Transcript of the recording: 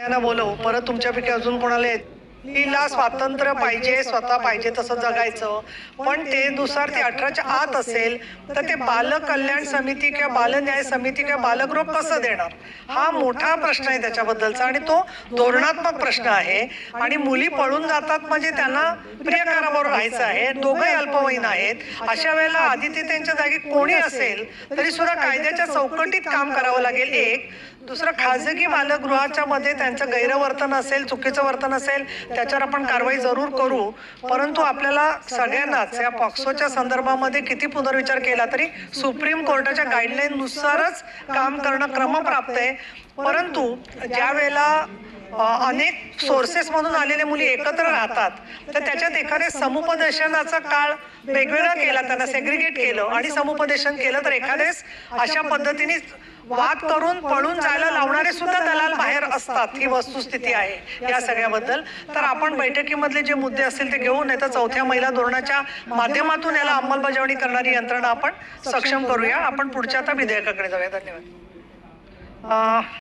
सगळ्यांना बोलव परत तुमच्यापैकी अजून कोणाला तिला स्वातंत्र्य पाहिजे, स्वतः पाहिजे तसं जगायचं, पण ते नुसार ते 18च्या आत असेल तर ते बाल कल्याण समिती किंवा बाल न्याय समिती किंवा बालगृह कसं देणार, हा मोठा प्रश्न आहे त्याच्याबद्दलचा आणि तो धोरणात्मक प्रश्न आहे. आणि मुली पळून जातात म्हणजे त्यांना प्रियकराबरोबर राहायचं आहे, दोघंही अल्पवयीन आहेत. अशा वेळेला आदित्यतेच्या जागी कोणी असेल तरी सुद्धा कायद्याच्या चौकटीत काम करावं लागेल. एक दुसरं, खाजगी बालगृहाच्या मध्ये त्यांचं गैरवर्तन असेल, चुकीचं वर्तन असेल त्याच्यावर आपण कारवाई जरूर करू. परंतु आपल्याला सगळ्यांनाच या पॉक्सोच्या संदर्भामध्ये किती पुनर्विचार केला तरी सुप्रीम कोर्टाच्या गाईडलाईन नुसारच काम करणं क्रमप्राप्त आहे. परंतु ज्या वेळेला अनेक सोर्सेस मधून आलेल्या मुली एकत्र राहतात तर त्याच्यात एखाद्या समुपदेशनाचा काळ वेगवेगळा केला, त्यांना सेग्रिगेट केलं आणि समुपदेशन केलं तर एखाद्यास अशा पद्धतीने वाद करून पळून जायला लावणारे सुद्धा दलाल बाहेर असतात. ही वस्तुस्थिती आहे या सगळ्याबद्दल. तर आपण बैठकीमधले जे मुद्दे असतील ते घेऊन नाही तर चौथ्या महिला धोरणाच्या माध्यमातून याला अंमलबजावणी करणारी यंत्रणा आपण सक्षम करूया. आपण पुढच्या आता विधेयकाकडे जाऊया. धन्यवाद.